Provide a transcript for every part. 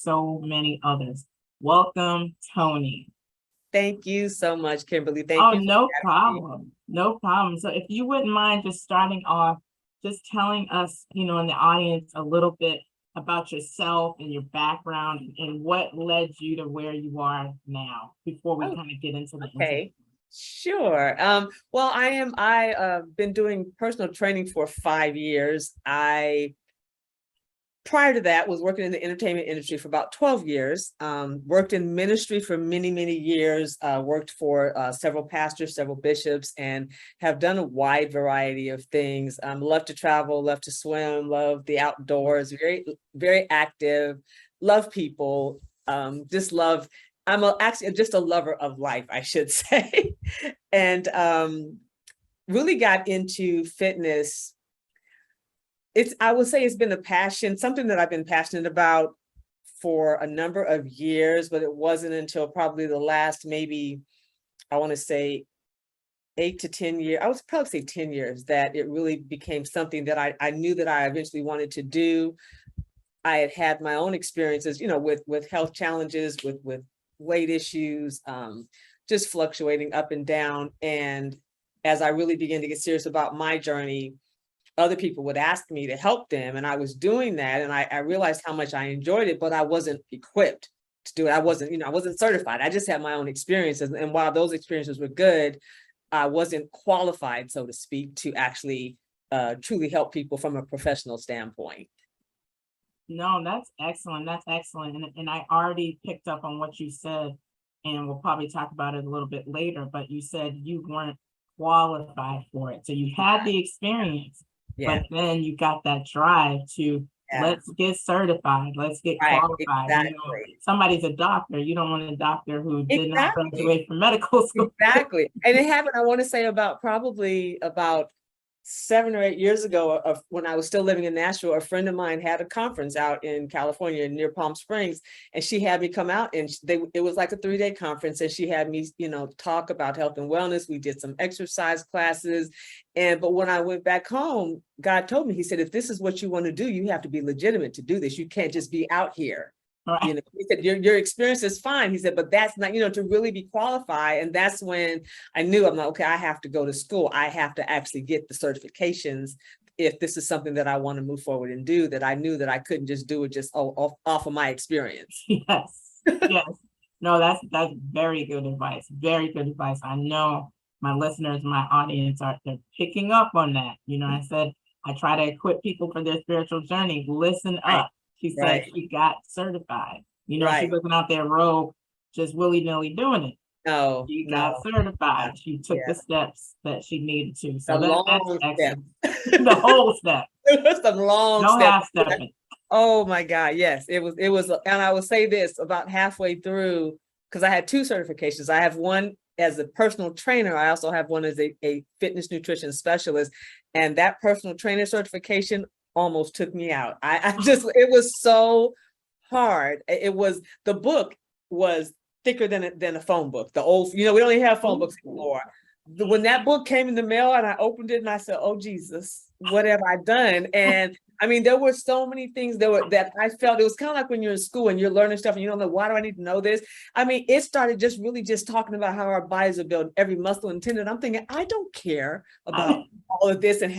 so many others. Welcome, Tony. Thank you so much, Kimberly. Thank Oh, you for no having me. problem. No problem. So if you wouldn't mind just starting off, just telling us, in the audience a little bit about yourself and your background and what led you to where you are now before we Oh, kind of get into the interview. okay. Sure. Well, I've been doing personal training for 5 years. Prior to that, was working in the entertainment industry for about 12 years, worked in ministry for many, many years, worked for several pastors, several bishops, and have done a wide variety of things. Love to travel, love to swim, love the outdoors, very, very active, love people, just love, actually just a lover of life, I should say. And really got into fitness. I would say it's been a passion, something that I've been passionate about for a number of years, but it wasn't until probably the last, maybe, I want to say 8 to 10 years, I would probably say 10 years, that it really became something that I knew that I eventually wanted to do. I had had my own experiences, with health challenges, with weight issues, just fluctuating up and down. And as I really began to get serious about my journey, other people would ask me to help them. And I was doing that. And I realized how much I enjoyed it, but I wasn't equipped to do it. I wasn't certified. I just had my own experiences. And while those experiences were good, I wasn't qualified, so to speak, to actually truly help people from a professional standpoint. No, that's excellent. That's excellent. And I already picked up on what you said, and we'll probably talk about it a little bit later, but you said you weren't qualified for it. So you had the experience, Yeah. but then you got that drive to let's get certified, let's get qualified. Exactly. Somebody's a doctor. You don't want a doctor who did not graduate from medical school. Exactly. And it happened, I want to say, probably about 7 or 8 years ago, when I was still living in Nashville. A friend of mine had a conference out in California near Palm Springs, and she had me come out, and it was like a 3-day conference, and she had me, talk about health and wellness. We did some exercise classes, but when I went back home, God told me, he said, if this is what you want to do, you have to be legitimate to do this. You can't just be out here. Right. He said, your experience is fine. He said, but that's not, to really be qualified. And that's when I knew, I'm like, okay, I have to go to school. I have to actually get the certifications if this is something that I want to move forward and do, that I knew that I couldn't just do it just off of my experience. Yes. Yes. No, that's very good advice. Very good advice. I know my listeners, my audience they're picking up on that. I said, I try to equip people for their spiritual journey. Listen up. She said she got certified. She wasn't out there rogue, just willy-nilly doing it. No, she got certified. She took the steps that she needed to. So that's excellent. The whole step. Some long no half stepping. Oh my God, yes, it was, and I will say this, about halfway through, because I had 2 certifications. I have one as a personal trainer. I also have one as a fitness nutrition specialist. And that personal trainer certification almost took me out. It was so hard. The book was thicker than a phone book. The old, we don't even have phone books anymore. When that book came in the mail and I opened it and I said, oh Jesus, what have I done? And I mean, there were so many things that I felt. It was kind of like when you're in school and you're learning stuff and you don't know, why do I need to know this? I mean, it started just really just talking about how our bodies are built, every muscle and tendon. I'm thinking, I don't care about all of this and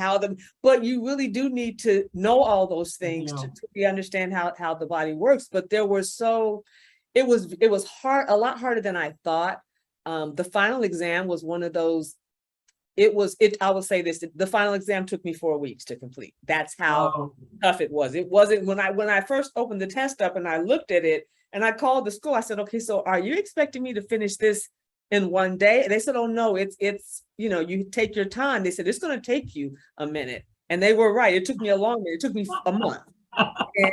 but you really do need to know all those things to really understand how the body works. But it was hard, a lot harder than I thought. The final exam was one of those. I will say this, the final exam took me 4 weeks to complete. That's how tough it was. It wasn't when I first opened the test up and I looked at it and I called the school. I said, okay, so are you expecting me to finish this in one day? And they said, oh no, it's you take your time. They said, it's going to take you a minute. And they were right. It took me a long minute. It took me a month.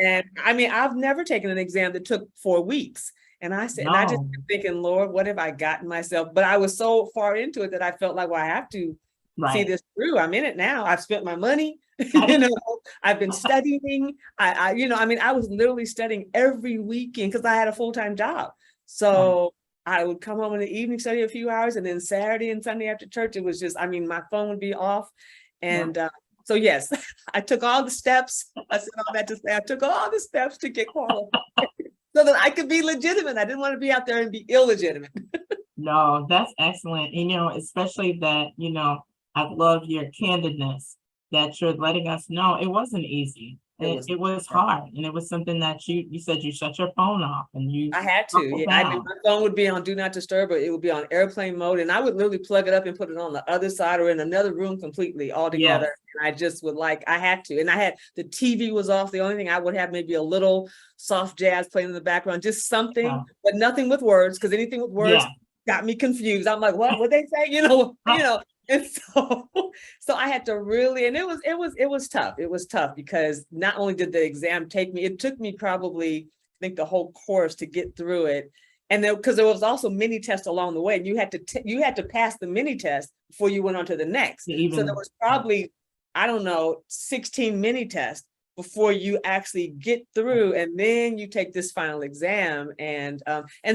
And I mean, I've never taken an exam that took 4 weeks. And I said, and I just kept thinking, Lord, what have I gotten myself? But I was so far into it that I felt like, well, I have to see this through. I'm in it now. I've spent my money. I've been studying. I was literally studying every weekend because I had a full-time job. So I would come home in the evening, study a few hours, and then Saturday and Sunday after church, it was just, my phone would be off. And so yes, I took all the steps. I said all that to say I took all the steps to get qualified. So that I could be legitimate. I didn't want to be out there and be illegitimate. No, that's excellent. And, especially that, I love your candidness that you're letting us know it wasn't easy. It was hard. And it was something that you said you shut your phone off and you I had to. buckled Yeah, I do. down. My phone would be on do not disturb, or it would be on airplane mode. And I would literally plug it up and put it on the other side or in another room completely all together. Yes. And I just would I had to. And I had the TV was off. The only thing I would have maybe a little soft jazz playing in the background, just something, Yeah. but nothing with words, because anything with words Yeah. got me confused. I'm like, what would they say? And so I had to really, and it was tough. It was tough because not only did the exam it took me probably, I think, the whole course to get through it. And then because there was also mini tests along the way, and you had to pass the mini test before you went on to the next. So there was probably, I don't know, 16 mini tests before you actually get through, and then you take this final exam. And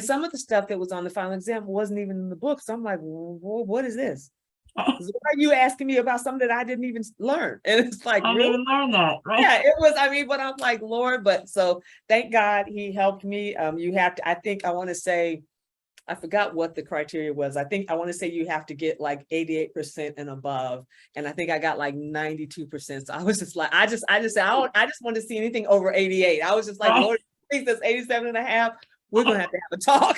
some of the stuff that was on the final exam wasn't even in the book. So I'm like, well, what is this? Why are you asking me about something that I didn't even learn? And it's like, I didn't even learn that, right? Yeah, it was, but I'm like, Lord, but so thank God he helped me. You have to, I think I want to say, I forgot what the criteria was. I want to say you have to get like 88% and above. And I think I got like 92%. So I was just like, I just want to see anything over 88. I was just like, right. Lord, I think that's 87 and a half. We're going to have a talk.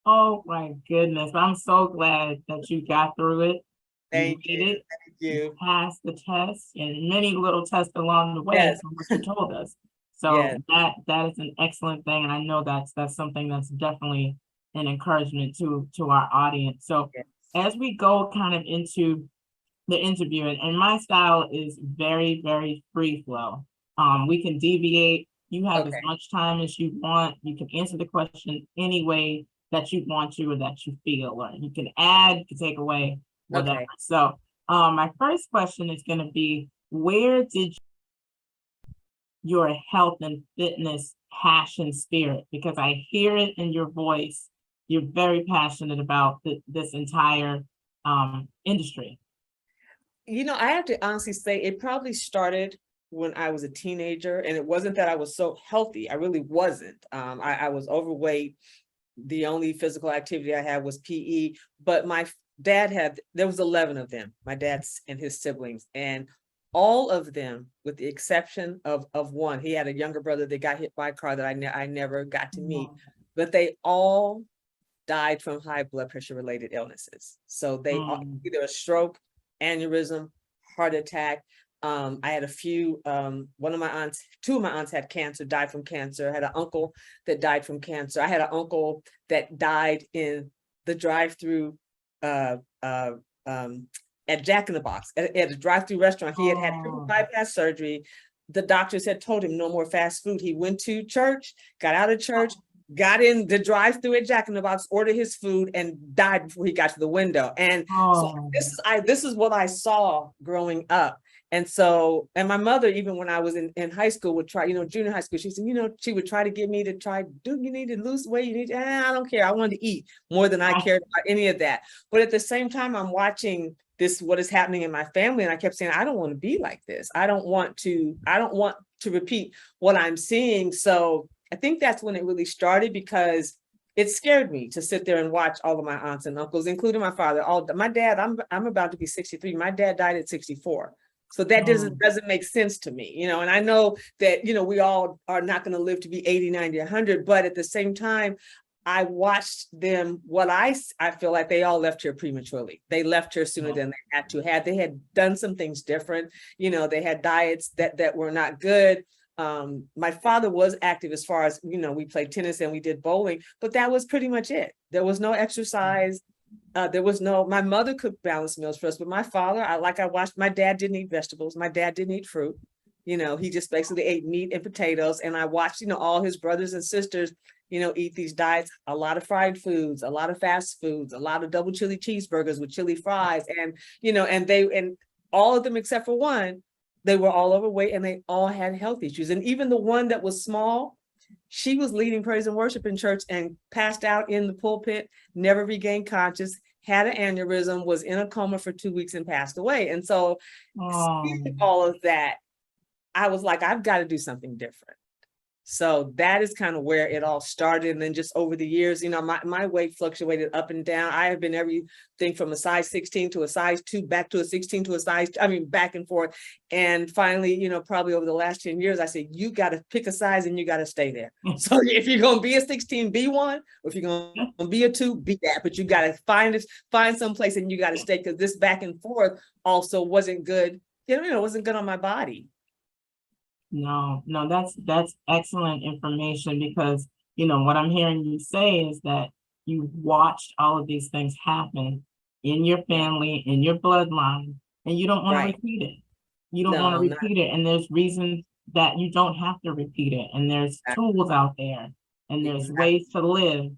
Oh my goodness. I'm so glad that you got through it. Thank you. Thank you. You passed the test and many little tests along the way, yes. From what you told us. So yes. that is an excellent thing. And I know that's something that's definitely an encouragement to our audience. So yes. As we go kind of into the interview, and my style is very, very free flow. We can deviate. You have as much time as you want. You can answer the question any way that you want to or that you feel, or you can add, you can take away, whatever. Okay. So my first question is going to be, where did your health and fitness passion spirit? Because I hear it in your voice. You're very passionate about this entire industry. I have to honestly say it probably started when I was a teenager, and it wasn't that I was so healthy. I really wasn't. I was overweight. The only physical activity I had was PE, but my dad there was 11 of them, my dad and his siblings, and all of them, with the exception of one, he had a younger brother that got hit by a car that I never got to meet, but they all died from high blood pressure related illnesses. So they either a stroke, aneurysm, heart attack. I had a few, two of my aunts had cancer, died from cancer. I had an uncle that died from cancer. I had an uncle that died in the drive-through at Jack in the Box, at a drive-through restaurant. He had triple bypass surgery. The doctors had told him no more fast food. He went to church, got out of church, got in the drive-through at Jack in the Box, ordered his food, and died before he got to the window. And so this is what I saw growing up. And so, and my mother, even when I was in high school, would try, junior high school, she said, she would try to get me to you need to lose weight? I don't care. I wanted to eat more than I cared about any of that. But at the same time, I'm watching what is happening in my family. And I kept saying, I don't want to be like this. I don't want to repeat what I'm seeing. So I think that's when it really started, because it scared me to sit there and watch all of my aunts and uncles, including my father. My dad, I'm about to be 63. My dad died at 64. So that doesn't make sense to me, and I know that, we all are not going to live to be 80, 90, 100, but at the same time, I watched them, I feel like they all left here prematurely. They left here sooner than they had to have. They had done some things different. They had diets that were not good. My father was active as far as, we played tennis and we did bowling, but that was pretty much it. There was no exercise. My mother cooked balanced meals for us, but my father, I watched, my dad didn't eat vegetables. My dad didn't eat fruit. He just basically ate meat and potatoes. And I watched, all his brothers and sisters, eat these diets, a lot of fried foods, a lot of fast foods, a lot of double chili cheeseburgers with chili fries. And, and all of them, except for one, they were all overweight and they all had health issues. And even the one that was small, she was leading praise and worship in church and passed out in the pulpit, never regained conscious, had an aneurysm, was in a coma for 2 weeks and passed away. And so seeing all of that, I was like, I've got to do something different. So that is kind of where it all started. And then just over the years, you know, my weight fluctuated up and down. I have been everything from a size 16 to a size 2, back to a 16 to a size, I mean, back and forth. And finally, you know, probably over the last 10 years, I said, you got to pick a size and you got to stay there. So if you're going to be a 16, be one. Or if you're going to be a 2, be that. But you got to find some place and you got to stay, because this back and forth also wasn't good. You know, wasn't good on my body. No, that's excellent information, because, you know, what I'm hearing you say is that you watched all of these things happen in your family, in your bloodline, and you don't want to repeat it. You don't want to repeat it. And there's reasons that you don't have to repeat it. And there's tools out there, and there's ways to live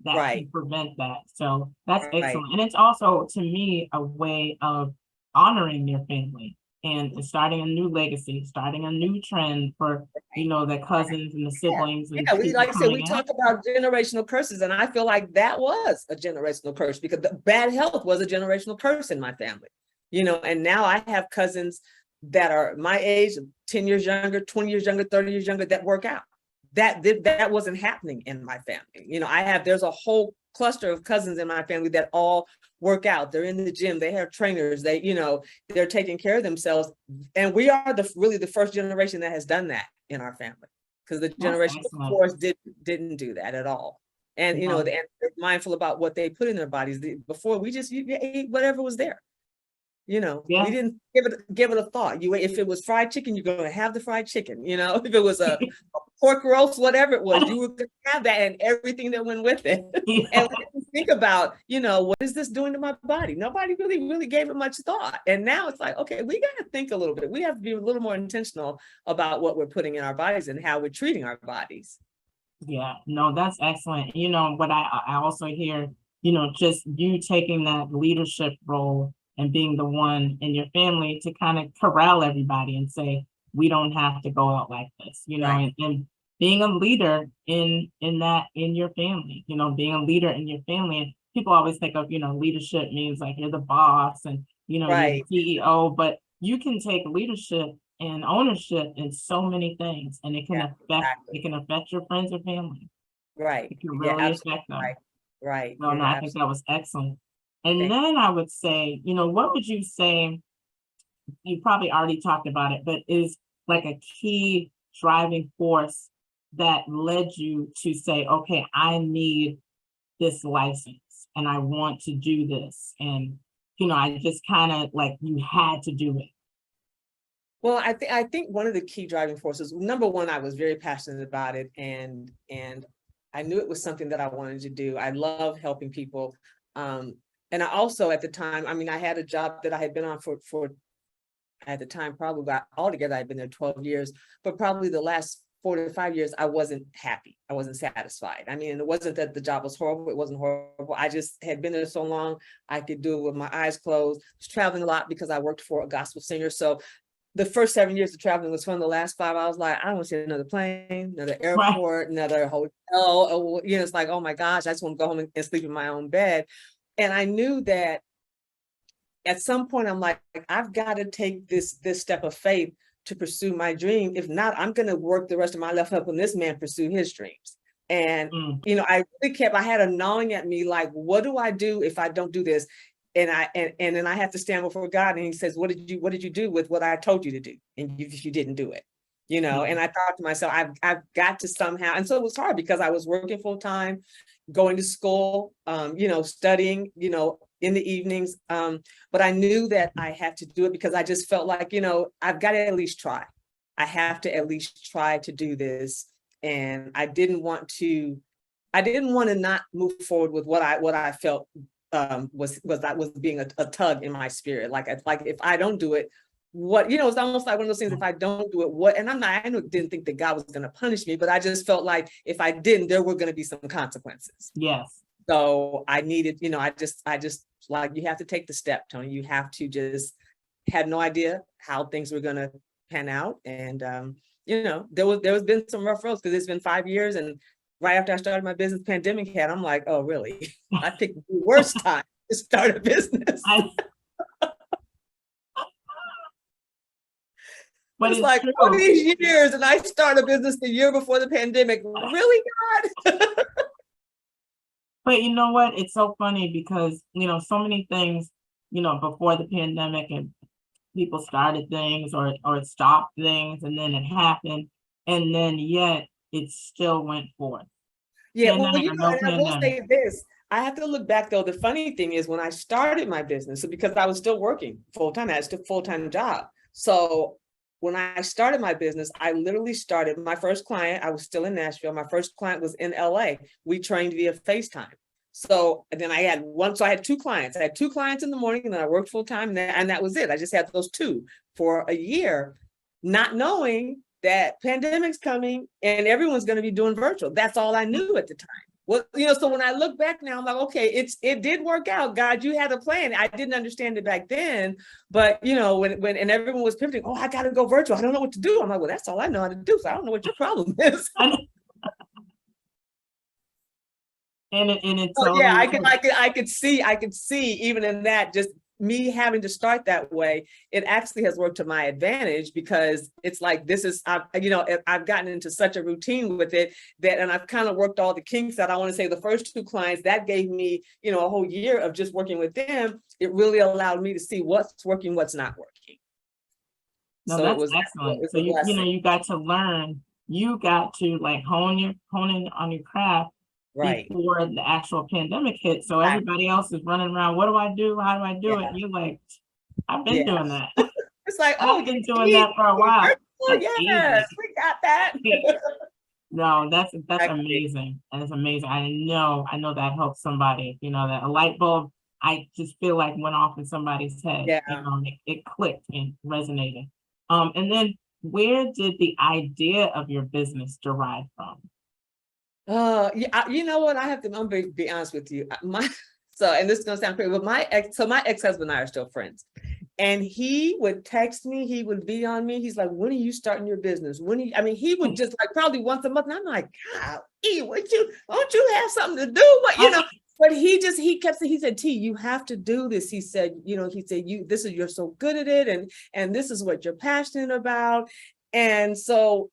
that can prevent that. So that's excellent. And it's also, to me, a way of honoring your family and starting a new legacy, starting a new trend for, you know, the cousins and the siblings. And we, like I said, we talk about generational curses, and I feel like that was a generational curse, because the bad health was a generational curse in my family, you know. And now I have cousins that are my age, 10 years younger, 20 years younger, 30 years younger, that work out. That wasn't happening in my family. You know, there's a whole cluster of cousins in my family that all work out. They're in the gym, they have trainers, they, you know, they're taking care of themselves. And we are really the first generation that has done that in our family, because the generation before us didn't do that at all. And, you know, they're mindful about what they put in their bodies. Before, we just you ate whatever was there. You know, we didn't give it a thought. If it was fried chicken, you're going to have the fried chicken. You know, if it was a pork roast, whatever it was, you were going to have that and everything that went with it. And we didn't think about, you know, what is this doing to my body? Nobody really gave it much thought. And now it's like, okay, we got to think a little bit. We have to be a little more intentional about what we're putting in our bodies and how we're treating our bodies. Yeah, no, that's excellent. You know, but I also hear, you know, just you taking that leadership role and being the one in your family to kind of corral everybody and say, we don't have to go out like this, you know, and being a leader in your family, you know, being a leader in your family. And people always think of, you know, leadership means like you're the boss and, you know, you're the CEO, but you can take leadership and ownership in so many things, and it can affect your friends or family. It can really affect them. No, I think that was excellent. And then I would say, you know, what would you say, you probably already talked about it, but is like a key driving force that led you to say, okay, I need this license and I want to do this. And, you know, I just kind of like, you had to do it. Well, I think one of the key driving forces, number one, I was very passionate about it, and I knew it was something that I wanted to do. I love helping people. And I also, at the time, I mean, I had a job that I had been on for at the time, probably about altogether, I'd been there 12 years, but probably the last 4 to 5 years, I wasn't happy. I wasn't satisfied. I mean, it wasn't that the job was horrible. It wasn't horrible. I just had been there so long, I could do it with my eyes closed. I was traveling a lot because I worked for a gospel singer. So the first 7 years of traveling was fun. The last 5, I was like, I don't want to see another plane, another airport, another hotel. You know, it's like, oh my gosh, I just want to go home and sleep in my own bed. And I knew that at some point, I'm like, I've got to take this step of faith to pursue my dream. If not, I'm going to work the rest of my life helping this man pursue his dreams. And, you know, I had a gnawing at me, like, what do I do if I don't do this? And then I have to stand before God, and he says, what did you do with what I told you to do? And if you didn't do it, you know, and I thought to myself, I've got to somehow. And so it was hard because I was working full time, going to school, you know, studying, you know, in the evenings. But I knew that I had to do it because I just felt like, you know, I've got to at least try. I have to at least try to do this. And I didn't want to not move forward with what I felt was being a tug in my spirit. Like if I don't do it, what, you know, it's almost like one of those things, if I don't do it, what, and I didn't think that God was going to punish me, but I just felt like if I didn't, there were going to be some consequences. Yes. So I needed, you know, I just like, you have to take the step, Tony. You have to just, had no idea how things were going to pan out. And, you know, there was been some rough roads because it's been 5 years. And right after I started my business, pandemic hit. I'm like, oh, really? I picked the worst time to start a business. But It's it's like all true. these years, and I started a business the year before the pandemic. Really, God? But you know what? It's so funny because, so many things, before the pandemic and people started things or stopped things and then it happened. And then yet it still went forth. Yeah, well, Pandemic or no and I will pandemic. say this. I have to look back though. The funny thing is when I started my business, so because I was still working full time, I had a full-time job. So when I started my business, I literally started my first client. I was still in Nashville. My first client was in LA. We trained via FaceTime. So then I had one, so I had two clients. I had two clients in the morning and then I worked full time and that was it. I just had those two for a year, not knowing that pandemic's coming and everyone's going to be doing virtual. That's all I knew at the time. Well, so when I look back now, I'm like, okay, it did work out. God, you had a plan. I didn't understand it back then, but when and everyone was pivoting, oh, I got to go virtual. I don't know what to do. I'm like, well, that's all I know how to do. So I don't know what your problem is. And it Oh yeah, totally I could see even in that, just me having to start that way, it actually has worked to my advantage because it's like I've gotten into such a routine with it and I've kind of worked all the kinks out. I want to say the first two clients that gave me, a whole year of just working with them. It really allowed me to see what's working, what's not working. No, So that's excellent. So you got to learn, you got to like hone in on your craft right. before the actual pandemic hit. So everybody else is running around. What do I do? How do I do it? And you're like, I've been doing that. It's like, I've been doing that for a while. That's yes, we got that. No, that's amazing. That's amazing. I know that helps somebody, that a light bulb, I just feel like went off in somebody's head. Yeah. It clicked and resonated. And then where did the idea of your business derive from? Yeah, you know what? I'm gonna be honest with you. And this is gonna sound crazy, but my ex-husband and I are still friends. And he would text me, he would be on me. He's like, when are you starting your business? He would just like probably once a month. And I'm like, God, don't you have something to do? But he kept saying, he said, T, you have to do this. He said, you're so good at it. And this is what you're passionate about. And so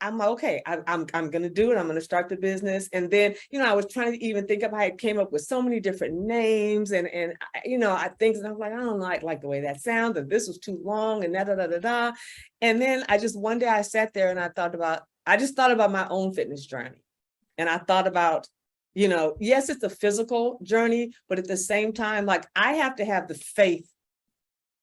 I'm like, okay, I'm going to do it. I'm going to start the business. And then, I was trying to even think of how I came up with so many different names and I think, and I was like, I don't like the way that sounds, and this was too long and da. And then one day I sat there and I thought about my own fitness journey. And I thought about, yes, it's a physical journey, but at the same time, like I have to have the faith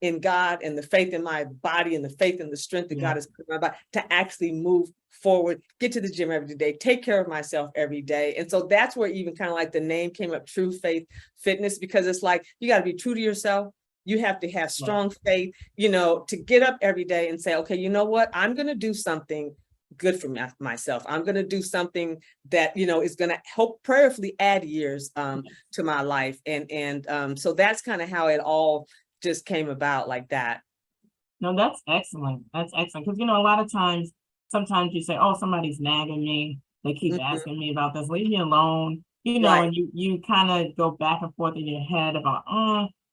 in God and the faith in my body and the faith and the strength that God has put in my body to actually move forward, get to the gym every day, take care of myself every day. And so that's where even kind of like the name came up, True Faith Fitness, because it's like, you got to be true to yourself. You have to have strong faith, to get up every day and say, okay, you know what? I'm going to do something good for myself. I'm going to do something that, is going to help prayerfully add years to my life. And so that's kind of how it all just came about like that. No, that's excellent. That's excellent. Because, a lot of times, sometimes you say, oh, somebody's nagging me. They keep asking me about this. Leave me alone. Right. And you kind of go back and forth in your head about,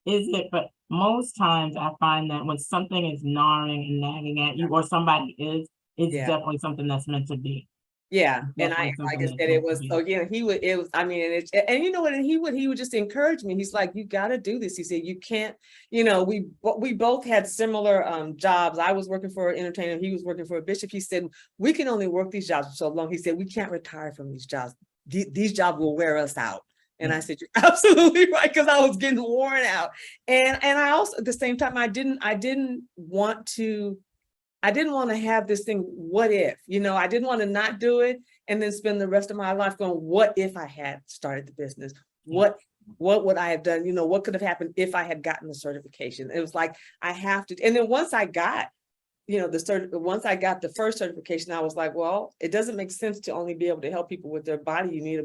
is it? But most times I find that when something is gnawing and nagging at you or somebody is, it's definitely something that's meant to be. Yeah. And like I said, it was, he would, it was, and you know what, and he would just encourage me. He's like, you got to do this. He said, you can't, we both had similar jobs. I was working for an entertainer. He was working for a bishop. He said, we can only work these jobs for so long. He said, we can't retire from these jobs. These jobs will wear us out. And I said, you're absolutely right. Cause I was getting worn out. And I also, at the same time, I didn't want to have this thing, what if, I didn't want to not do it and then spend the rest of my life going, what if I had started the business? What would I have done? What could have happened if I had gotten the certification? It was like, I have to. And then once I got, once I got the first certification, I was like, well, it doesn't make sense to only be able to help people with their body. You need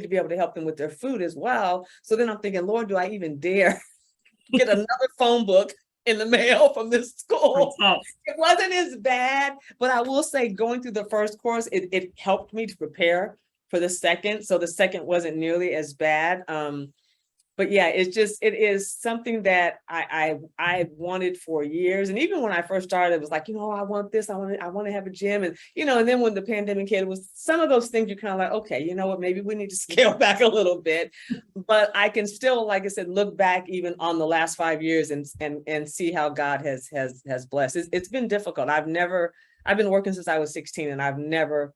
to be able to help them with their food as well. So then I'm thinking, Lord, do I even dare get another phone book in the mail from this school? It wasn't as bad, but I will say going through the first course, it helped me to prepare for the second. So the second wasn't nearly as bad. but yeah, it is something that I wanted for years. And even when I first started, it was like, I want this, I want to have a gym. And, and then when the pandemic hit, it was some of those things you kind of like, okay, you know what, maybe we need to scale back a little bit. But I can still, like I said, look back even on the last 5 years and see how God has blessed. It's been difficult. I've been working since I was 16, and I've never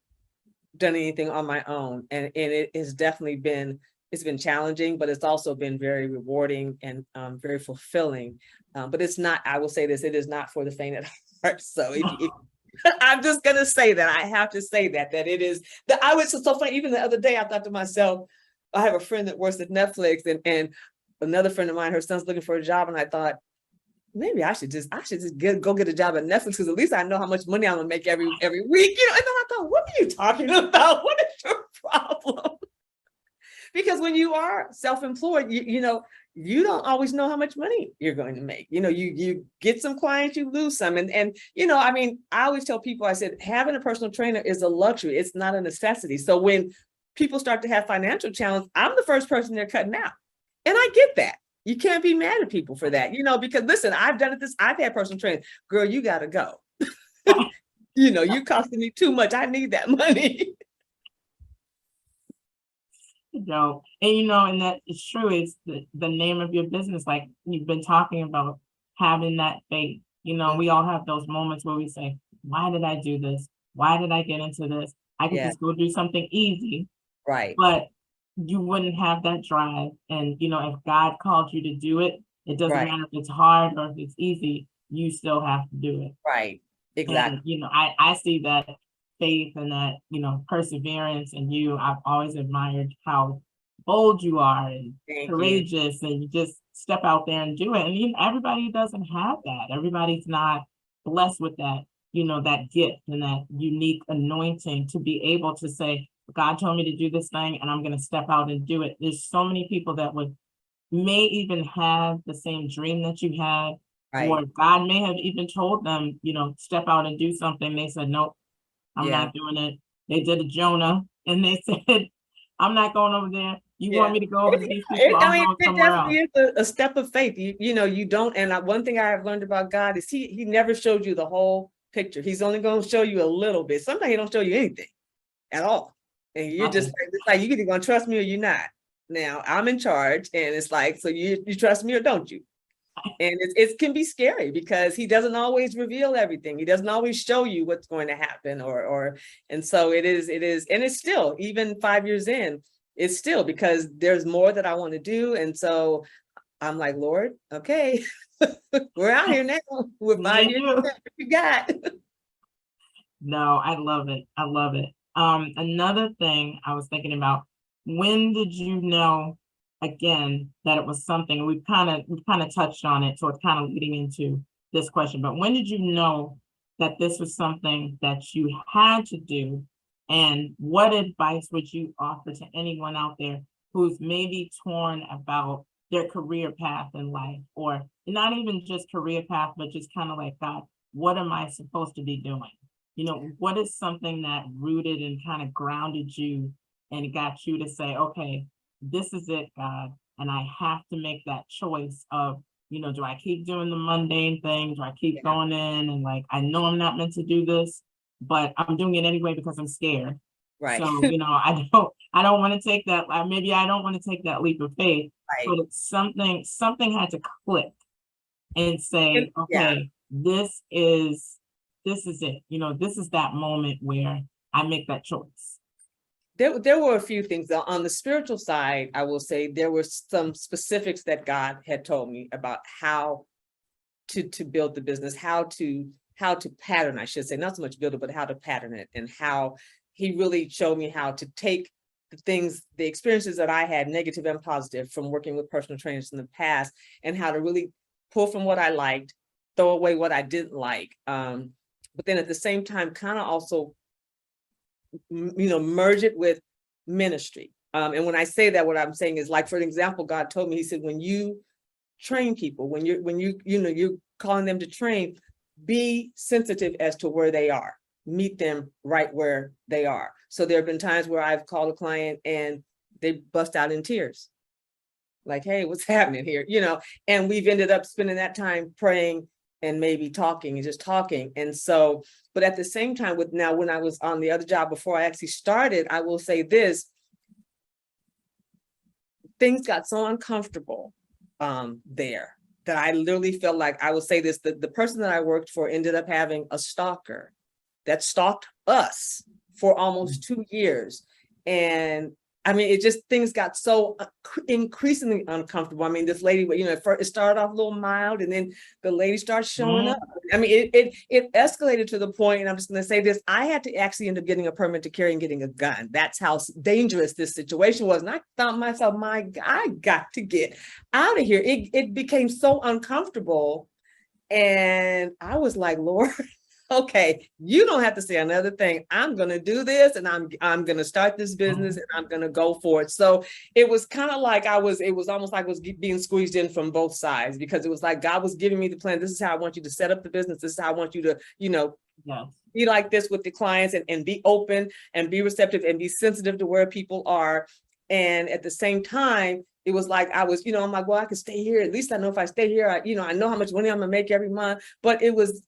done anything on my own. And it has definitely been, it's been challenging, but it's also been very rewarding and very fulfilling. But it's not, I will say this, it is not for the faint at heart. So if I'm just going to say that, I have to say that it is, that I was so funny. Even the other day, I thought to myself, I have a friend that works at Netflix, and another friend of mine, her son's looking for a job. And I thought, maybe I should just go get a job at Netflix, because at least I know how much money I'm gonna make every week. And then I thought, what are you talking about? What is your problem? Because when you are self-employed, you don't always know how much money you're going to make. You get some clients, you lose some. And I mean, I always tell people, I said, having a personal trainer is a luxury. It's not a necessity. So when people start to have financial challenges, I'm the first person they're cutting out. And I get that. You can't be mad at people for that, because listen, I've done it I've had personal training. Girl, you got to go. You're costing me too much. I need that money. And that it's true. It's the name of your business. Like you've been talking about, having that faith. We all have those moments where we say, why did I do this? Why did I get into this? I could just go do something easy. Right. But you wouldn't have that drive. And, if God called you to do it, it doesn't matter if it's hard or if it's easy, you still have to do it. Right. Exactly. And, I see that faith and that, perseverance in you. I've always admired how bold you are and courageous, and you just step out there and do it. And everybody doesn't have that. Everybody's not blessed with that, that gift and that unique anointing to be able to say, God told me to do this thing and I'm going to step out and do it. There's so many people that may even have the same dream that you had, or God may have even told them, step out and do something. They said, nope, I'm not doing it. They did a Jonah and they said, I'm not going over there. You want me to go over to these people? I'm going somewhere else. It definitely is a step of faith. You don't. And one thing I have learned about God is he never showed you the whole picture. He's only going to show you a little bit. Sometimes he don't show you anything at all. And you're just like, you're either going to trust me or you're not. Now I'm in charge, and it's like, so you trust me or don't you? And it can be scary because he doesn't always reveal everything. He doesn't always show you what's going to happen, and so it is, and it's still, even 5 years in, it's still, because there's more that I want to do. And so I'm like, Lord, okay, we're out here now with 5 years. What you got? No, I love it. I love it. Another thing I was thinking about, when did you know, again, that it was something, we've kind of touched on it, so it's kind of leading into this question, but when did you know that this was something that you had to do? And what advice would you offer to anyone out there who's maybe torn about their career path in life, or not even just career path, but just kind of like, God, what am I supposed to be doing? What is something that rooted and kind of grounded you and got you to say, okay, this is it, God, and I have to make that choice of, do I keep doing the mundane things? Do I keep going in and like, I know I'm not meant to do this, but I'm doing it anyway because I'm scared. Right. So, I don't want to take that. Maybe I don't want to take that leap of faith, but it's something had to click and say, okay, this is it. This is that moment where I make that choice. There were a few things on the spiritual side. I will say there were some specifics that God had told me about how to build the business, how to pattern, I should say, not so much build it, but how to pattern it, and how he really showed me how to take the experiences that I had, negative and positive, from working with personal trainers in the past, and how to really pull from what I liked, throw away what I didn't like. But then at the same time, kind of also, merge it with ministry. And when I say that, what I'm saying is, like, for example, God told me, he said, when you train people, when you're calling them to train, be sensitive as to where they are, meet them right where they are. So there have been times where I've called a client and they bust out in tears. like, hey, what's happening here? And we've ended up spending that time praying and maybe talking and just talking. And so, but at the same time, when I was on the other job before I actually started, I will say this, things got so uncomfortable there that I literally felt like, I will say this, the person that I worked for ended up having a stalker that stalked us for almost 2 years. And I mean, it just, things got so increasingly uncomfortable. I mean, this lady, at first it started off a little mild, and then the lady starts showing up. I mean, it escalated to the point, and I'm just going to say this, I had to actually end up getting a permit to carry and getting a gun. That's how dangerous this situation was. And I thought myself, my God, I got to get out of here. It became so uncomfortable. And I was like, Lord, okay, you don't have to say another thing. I'm going to do this, and I'm going to start this business, and I'm going to go for it. So it was kind of like it was almost like I was being squeezed in from both sides, because it was like God was giving me the plan. This is how I want you to set up the business. This is how I want you to, be like this with the clients, and be open and be receptive and be sensitive to where people are. And at the same time, it was like I was, I'm like, well, I could stay here. At least I know if I stay here, I know how much money I'm going to make every month. But it was,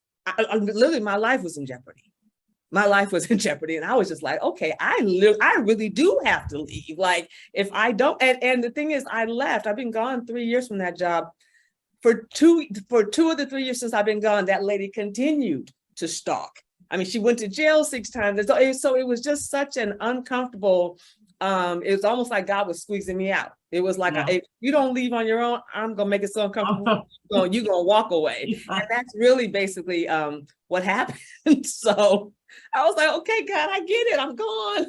literally, my life was in jeopardy. My life was in jeopardy. And I was just like, okay, I really do have to leave. Like, if I don't, and the thing is, I left. I've been gone 3 years from that job. For two of the 3 years since I've been gone, that lady continued to stalk. I mean, she went to jail 6 times. So it was just such an uncomfortable, it was almost like God was squeezing me out. It was like, if you don't leave on your own, I'm going to make it so uncomfortable. You're going to walk away. And that's really basically what happened. So I was like, okay, God, I get it. I'm gone.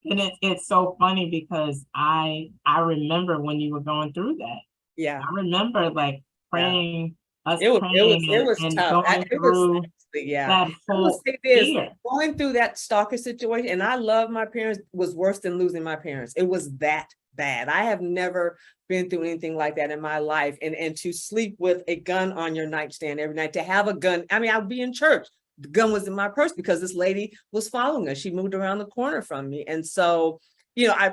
And it's so funny, because I remember when you were going through that. Yeah. I remember like praying, it was tough. Going through that whole fear. Going through that stalker situation, and I love my parents, was worse than losing my parents. It was that bad. I have never been through anything like that in my life. And to sleep with a gun on your nightstand every night, to have a gun. I mean, I'd be in church. The gun was in my purse because this lady was following us. She moved around the corner from me. And so, I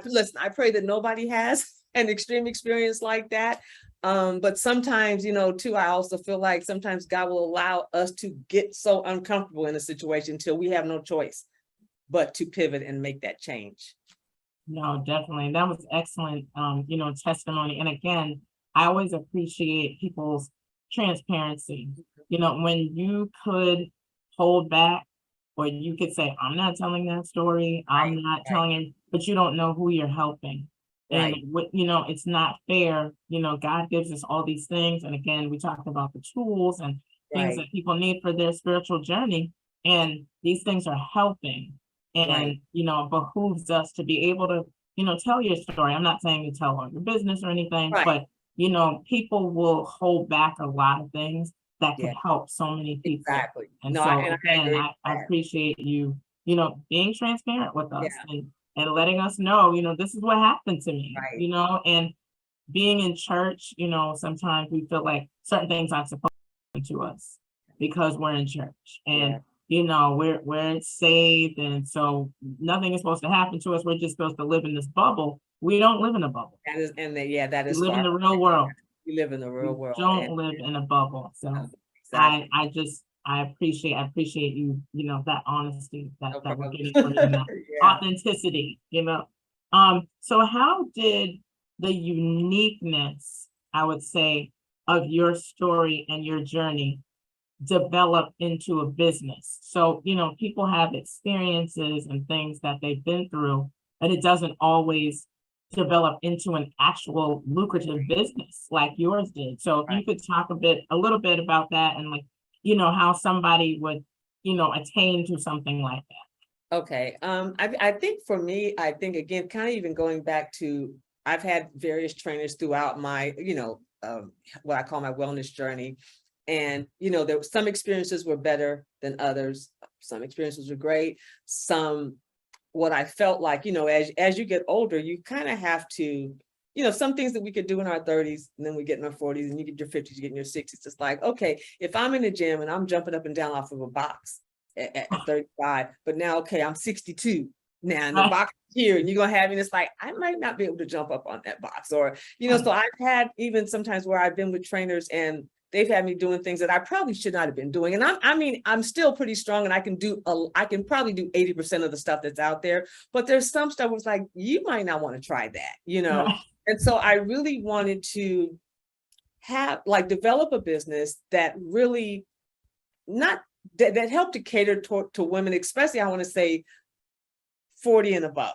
pray that nobody has an extreme experience like that. But sometimes, too, I also feel like sometimes God will allow us to get so uncomfortable in a situation till we have no choice but to pivot and make that change. No, definitely. That was excellent, testimony. And again, I always appreciate people's transparency. When you could hold back, or you could say, I'm not telling that story. I'm not telling it, but you don't know who you're helping. And it's not fair. God gives us all these things. And again, we talked about the tools and things that people need for their spiritual journey. And these things are helping. And, it behooves us to be able to, tell your story. I'm not saying to tell all your business or anything, but, people will hold back a lot of things that could help so many people. Exactly. And I appreciate you, being transparent with us and letting us know, this is what happened to me, and being in church, sometimes we feel like certain things aren't supposed to happen to us because we're in church, and we're saved, and so nothing is supposed to happen to us. We're just supposed to live in this bubble. We don't live in a bubble. That is, we live in the real world. We live in the real world. Don't live in a bubble. So I appreciate you, that honesty that we're getting from you, that authenticity, So how did the uniqueness, I would say, of your story and your journey develop into a business? So, people have experiences and things that they've been through, and it doesn't always develop into an actual lucrative business like yours did. So if you could talk a little bit about that, and how somebody would, attain to something like that. Okay. I think for me, again, kind of even going back to, I've had various trainers throughout my, what I call my wellness journey. And, there were some experiences were better than others. Some experiences were great. Some, what I felt like, as you get older, you kind of have to, some things that we could do in our 30s, and then we get in our 40s, and you get your 50s, you get in your 60s. It's like, okay, if I'm in the gym and I'm jumping up and down off of a box at 35, but now, okay, I'm 62. now and the box here, and you're gonna have, and it's like, I might not be able to jump up on that box, or, so I've had even sometimes where I've been with trainers and they've had me doing things that I probably should not have been doing. And I'm still pretty strong, and I can probably do 80% of the stuff that's out there, but there's some stuff was like, you might not want to try that, And so I really wanted to develop a business that really that helped to cater to women, especially, I want to say 40 and above,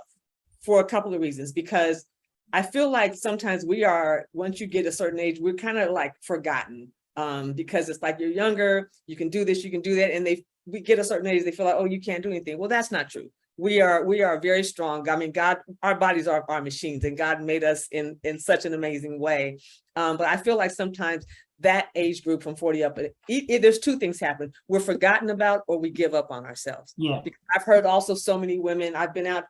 for a couple of reasons, because I feel like sometimes once you get a certain age, we're kind of like forgotten, because it's like, you're younger, you can do this, you can do that. And we get a certain age, they feel like, oh, you can't do anything. Well, that's not true. We are very strong. I mean, God, our bodies are machines, and God made us in such an amazing way. But I feel like sometimes that age group from 40 up, there's two things happen. We're forgotten about, or we give up on ourselves. Yeah. Because I've heard also so many women, I've been out,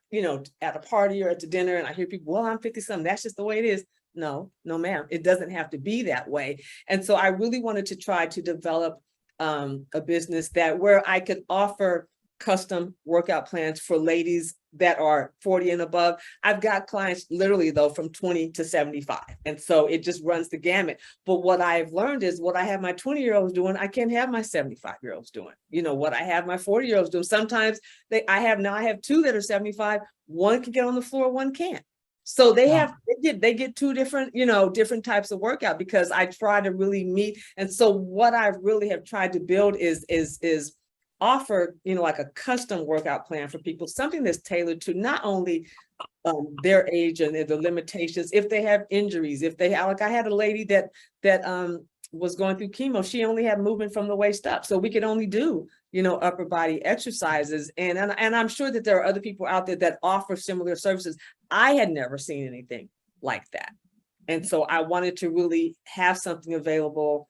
at a party or at the dinner, and I hear people, well, I'm 50 something. That's just the way it is. No, ma'am, it doesn't have to be that way. And so I really wanted to try to develop a business where I could offer custom workout plans for ladies that are 40 and above. I've got clients literally though from 20 to 75. And so it just runs the gamut. But what I've learned is what I have my 20-year-olds doing, I can't have my 75-year-olds doing. What I have my 40-year-olds doing. Sometimes I have two that are 75. One can get on the floor, one can't. So they get two different, different types of workout, because I try to really meet. And so what I really have tried to build is offer, like a custom workout plan for people, something that's tailored to not only their age and the limitations, if they have injuries, if they have, like I had a lady that was going through chemo, she only had movement from the waist up. So we could only do, upper body exercises. And I'm sure that there are other people out there that offer similar services. I had never seen anything like that. And so I wanted to really have something available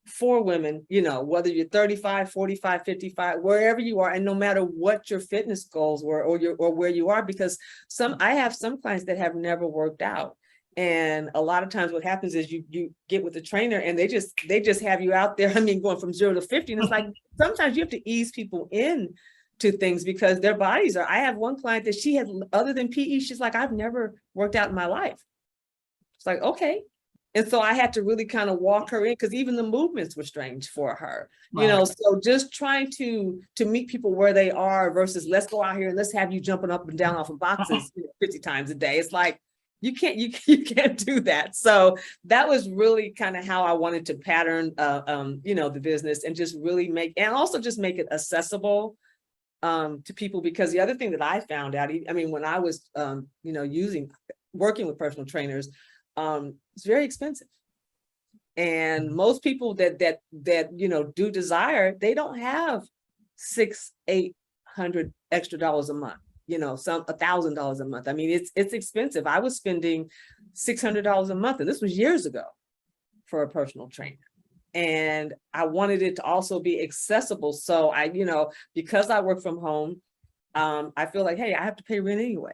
for women, whether you're 35, 45, 55, wherever you are, and no matter what your fitness goals were or where you are, because I have some clients that have never worked out. And a lot of times what happens is you get with the trainer and they just have you out there, going from 0 to 50. And it's like, sometimes you have to ease people in to things because their bodies I have one client that she had, other than PE, she's like, I've never worked out in my life. It's like, okay. And so I had to really kind of walk her in, because even the movements were strange for her, Right. So just trying to meet people where they are versus let's go out here and let's have you jumping up and down off of boxes 50 times a day. It's like, you can't do that. So that was really kind of how I wanted to pattern, the business, and just really make it accessible to people. Because the other thing that I found out, when I was, working with personal trainers, it's very expensive. And most people that do desire, they don't have $600-800 extra dollars a month, some $1,000 a month. It's expensive. I was spending $600 a month, and this was years ago, for a personal trainer. And I wanted it to also be accessible. So I, because I work from home, I feel like, hey, I have to pay rent anyway.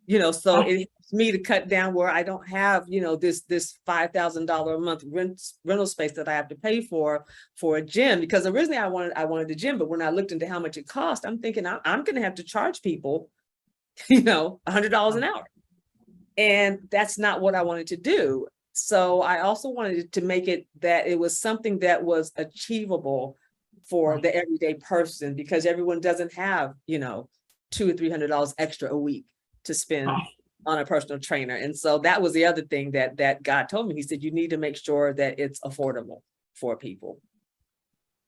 So it helps me to cut down where I don't have, this $5,000 a month rental space that I have to pay for a gym. Because originally I wanted the gym, but when I looked into how much it cost, I'm thinking I'm going to have to charge people, $100 an hour. And that's not what I wanted to do. So I also wanted to make it that it was something that was achievable for the everyday person, because everyone doesn't have, $200 or $300 extra a week to spend on a personal trainer. And so that was the other thing that God told me. He said, you need to make sure that it's affordable for people.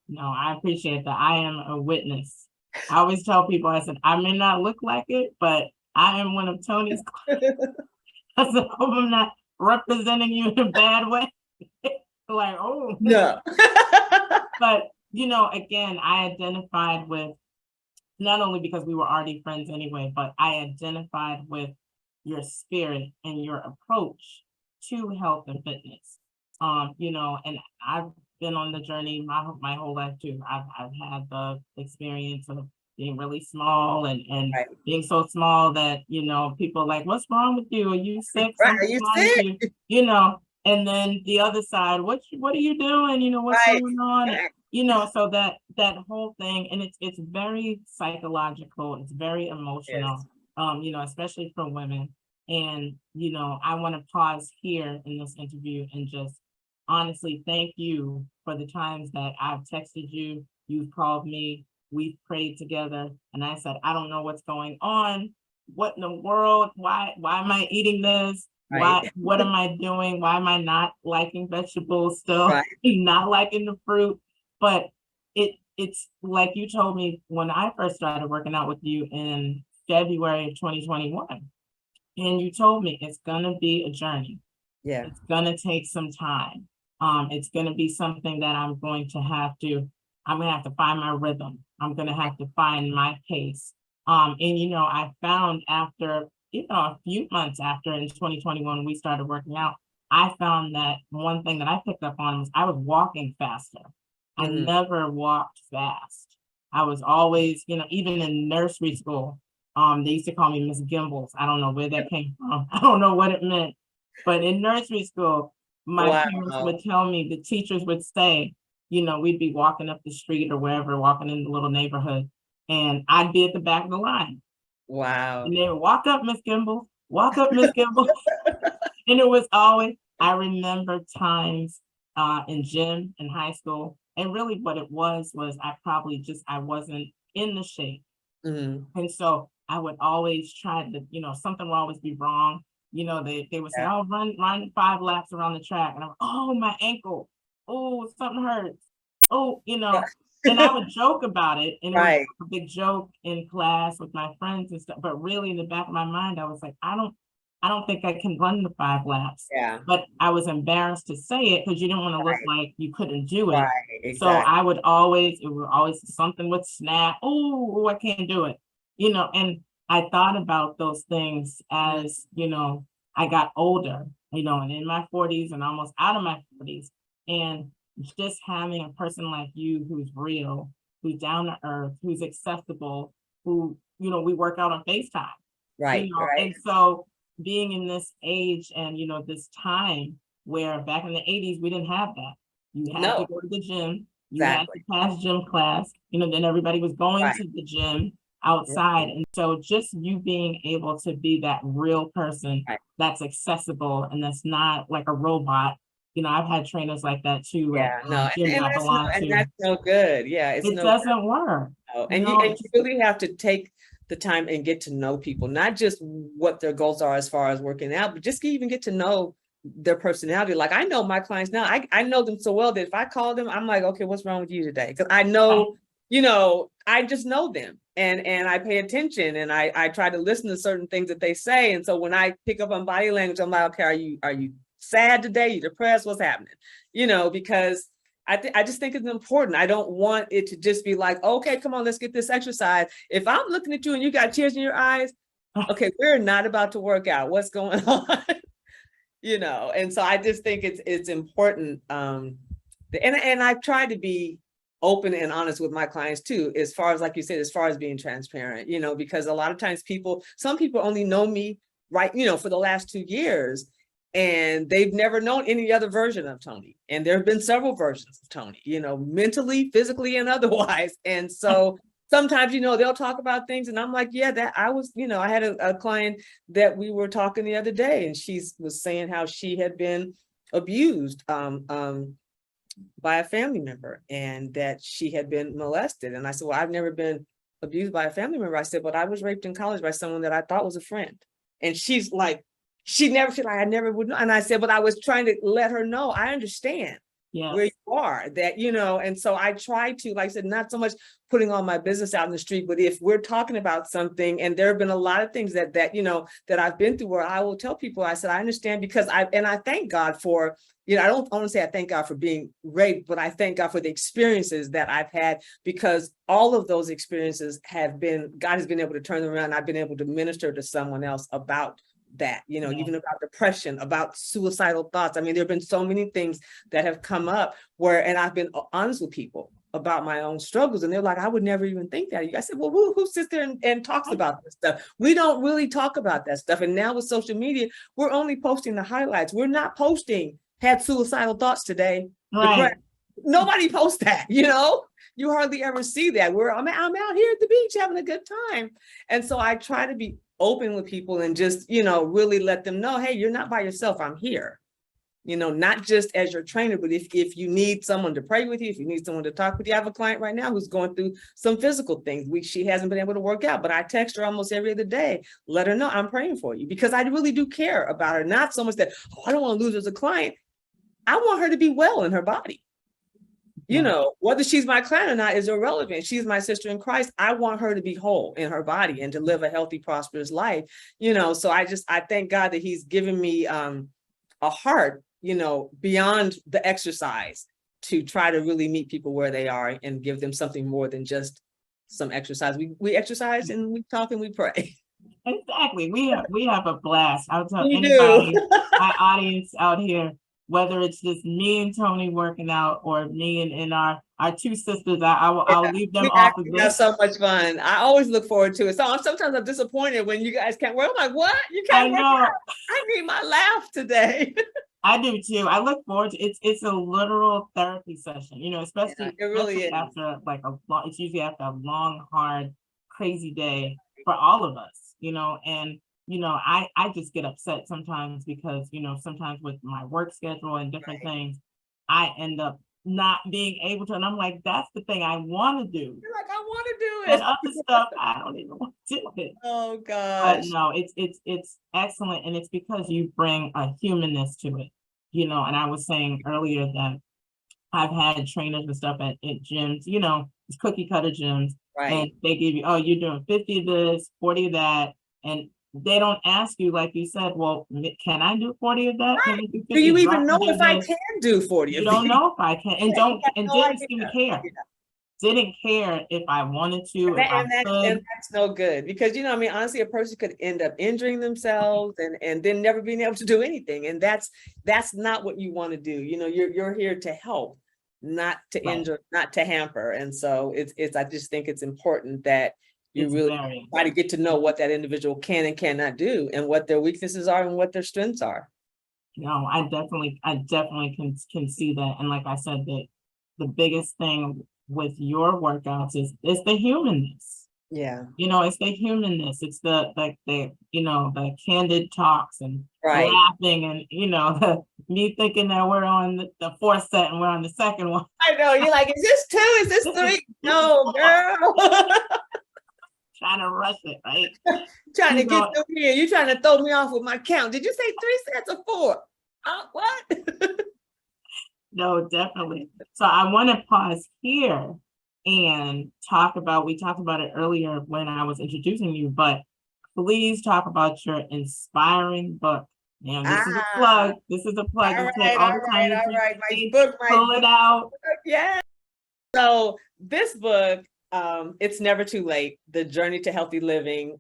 No, I appreciate that. I am a witness. I always tell people, I said, I may not look like it, but I am one of Tony's clients. I said, I hope I'm not representing you in a bad way. Like, oh. No. But, again, I identified with, not only because we were already friends anyway, but I identified with your spirit and your approach to health and fitness. And I've been on the journey my whole life too. I've had the experience of being really small and Right. being so small that, people are like, what's wrong with you? Are you sick? Right. Are you sick? And then the other side, what are you doing? What's Right. going on? Right. so that whole thing, and it's very psychological, it's very Yes. emotional, especially for women. And I want to pause here in this interview and just honestly thank you for the times that I've texted you, you've called me, we've prayed together, and I said, I don't know what's going on. What in the world? Why am I eating this? Right. What am I doing? Why am I not liking vegetables still? Right. Not liking the fruit? But it's like you told me when I first started working out with you in February of 2021, and you told me it's gonna be a journey. Yeah. It's gonna take some time. It's gonna be something that I'm gonna have to find my rhythm. I'm gonna have to find my pace. And I found after, a few months after in 2021 we started working out, I found that one thing that I picked up on was I was walking faster. I Mhm. never walked fast. I was always, even in nursery school, they used to call me Miss Gimbals. I don't know where that came from. I don't know what it meant. But in nursery school, my parents Wow. would tell me, the teachers would say, we'd be walking up the street or wherever, walking in the little neighborhood, and I'd be at the back of the line. Wow. And they would walk up, Miss Gimbal, walk up, Miss Gimbal. And it was always, I remember times in gym in high school. And really what it was I wasn't in the shape. Mhm. And so I would always try to, something would always be wrong. They would say, Yeah. oh, run 5 laps around the track. And I'm, oh, my ankle. Oh, something hurts. Oh, and I would joke about it. And it was Right. a big joke in class with my friends and stuff. But really in the back of my mind, I was like, I don't think I can run the 5 laps. Yeah. But I was embarrassed to say it because you didn't want to look Right. like you couldn't do it. Right. So Exactly. it would always something would snap. Oh, I can't do it. And I thought about those things Mhm. as, I got older, and in my 40s and almost out of my 40s. And just having a person like you who's real, who's down to earth, who's accessible, who, we work out on FaceTime, Right. Right. and so being in this age and, this time where back in the 80s, we didn't have that. You had to No. go to the gym, you had to Exactly. pass gym class, then everybody was going Right. to the gym outside. And so just you being able to be that real person Right. that's accessible and that's not like a robot. I've had trainers like that too at Yeah. No. gyms I belong And to. that's no good. Yeah. It's It no good. doesn't work. No. And It's you really have to take the time and get to know people, not just what their goals are as far as working out, but just even get to know their personality. Like I know my clients now, I know them so well that if I call them, I'm like, okay, what's wrong with you today? Because I right. know, I just know them and I pay attention and I try to listen to certain things that they say. And so when I pick up on body language, I'm like, okay, are you sad today? You depressed? What's happening? Because I just think it's important. I don't want it to just be like, okay, come on, let's get this exercise. If I'm looking at you and you got tears in your eyes, okay, we're not about to work out. What's going on? And so I just think it's important. And I try to be open and honest with my clients too, as far as, like you said, as far as being transparent, because a lot of times some people only know me right, for the last 2 years. And they've never known any other version of Tony. And there have been several versions of Tony, mentally, physically, and otherwise. And so sometimes, they'll talk about things and I'm like, yeah, that I was, I had a client that we were talking the other day and she was saying how she had been abused by a family member and that she had been molested. And I said, well, I've never been abused by a family member. I said, but I was raped in college by someone that I thought was a friend. And she's like, she never feel like I never would know. And I said, but I was trying to let her know, I understand where Yes. you are, that, and so I try to, like I said, not so much putting all my business out in the street, but if we're talking about something, and there have been a lot of things that I've been through where I will tell people, I said, I understand because I thank God for, I don't want to say I thank God for being raped, but I thank God for the experiences that I've had, because all of those experiences God has been able to turn them around. I've been able to minister to someone else about that, Yes. even about depression, about suicidal thoughts. I mean, there have been so many things that have come up and I've been honest with people about my own struggles. And they're like, I would never even think that. I said, well, who sits there and talks about this stuff? We don't really talk about that stuff. And now with social media, we're only posting the highlights. We're not posting had suicidal thoughts today, Right. depressed. Nobody posts that, you know, you hardly ever see that. I'm out here at the beach having a good time. And so I try to be open with people and just, you know, really let them know, hey, you're not by yourself. I'm here. You know, not just as your trainer, but if you need someone to pray with you, if you need someone to talk with you. I have a client right now who's going through some physical things. She hasn't been able to work out, but I text her almost every other day, let her know I'm praying for you, because I really do care about her. Not so much that, oh, I don't want to lose her as a client. I want her to be well in her body. You know, whether she's my client or not is irrelevant. She's my sister in Christ. I want her to be whole in her body and to live a healthy, prosperous life. You know, so I thank God that he's given me a heart, you know, beyond the exercise, to try to really meet people where they are and give them something more than just some exercise. We exercise and we talk and we pray. Exactly. We have a blast. I'll tell We anybody, do. my audience out here, whether it's just me and Tony working out or me and our two sisters, I'll leave them We off of actually have this. so much fun. I always look forward to it. So sometimes I'm disappointed when you guys can't work. I'm like, what? You I can't work know. out? I need my laugh today. I do too. I look forward to it's a literal therapy session, you know, especially, It really especially is. after like it's usually after a long, hard, crazy day for all of us, you know, and you know, I just get upset sometimes because, you know, sometimes with my work schedule and different things, I end up not being able to, and I'm like, that's the thing I want to do. You're like, I want to do And it. other stuff, I don't even want to do it. Oh But gosh. no, it's excellent, and it's because you bring a humanness to it, you know. And I was saying earlier that I've had trainers and stuff at gyms, you know, it's cookie cutter gyms, and Right. they give you, oh, you're doing 50 of this, 40 of that, and they don't ask you, like you said, well, can I do 40 of that? Can Right. we do Do you 50? even Drop know and do if I this. can do 40 You of don't these? know if I can, and Yeah, you don't have and no didn't idea. even care. Yeah. Didn't care if I wanted to, if I And could. that's no good, because, you know, I mean, honestly, a person could end up injuring themselves and then never being able to do anything. And that's not what you want to do. You know, you're here to help, not to Right. injure, not to hamper. And so I just think it's important that you It's really very try to get to know what that individual can and cannot do, and what their weaknesses are and what their strengths are. No, I definitely can see that. And like I said, the biggest thing with your workouts is the humanness. Yeah. You know, it's the humanness. It's the like the you know the candid talks and Right. laughing and you know me thinking that we're on the fourth set and we're on the second one. I know. You're like, is this two? Is this This is three? this is No, four. girl. Trying to rush it, right? Trying to You get know, through here. You trying to throw me off with my count. Did you say 3 sets or 4? What? no, definitely. So I want to pause here and talk about, we talked about it earlier when I was introducing you, but please talk about your inspiring book. Now, this is a Ah, plug. This is a plug. all You take right, all all the time right, that all you right. My need, book, pull it out. yeah. So this book, it's never too late. The Journey to Healthy Living.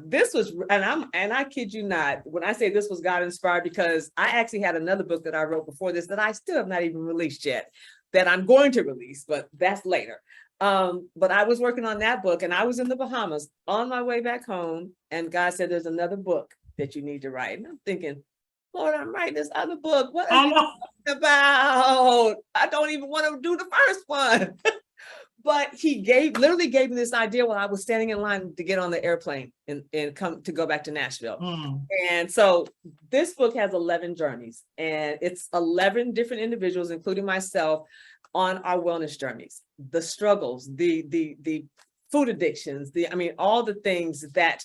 This was, and I kid you not, when I say this was God inspired, because I actually had another book that I wrote before this that I still have not even released yet, that I'm going to release, but that's later. But I was working on that book, and I was in the Bahamas on my way back home, and God said, there's another book that you need to write. And I'm thinking, Lord, I'm writing this other book. What is I he know. talking about? I don't even want to do the first one. But he literally gave me this idea while I was standing in line to get on the airplane and come to go back to Nashville. Mm. And so this book has 11 journeys, and it's 11 different individuals, including myself, on our wellness journeys, the struggles, the food addictions, all the things that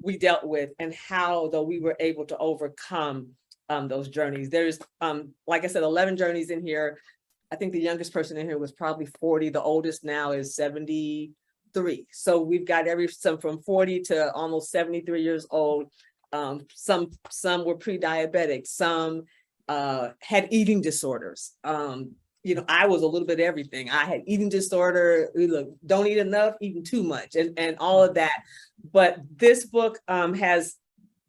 we dealt with, and how though we were able to overcome those journeys. There's like I said, 11 journeys in here. I think the youngest person in here was probably 40. The oldest now is 73. So we've got some from 40 to almost 73 years old. Some were pre-diabetic. Some had eating disorders. I was a little bit of everything. I had eating disorder, don't eat enough, eating too much, and all of that. But this book has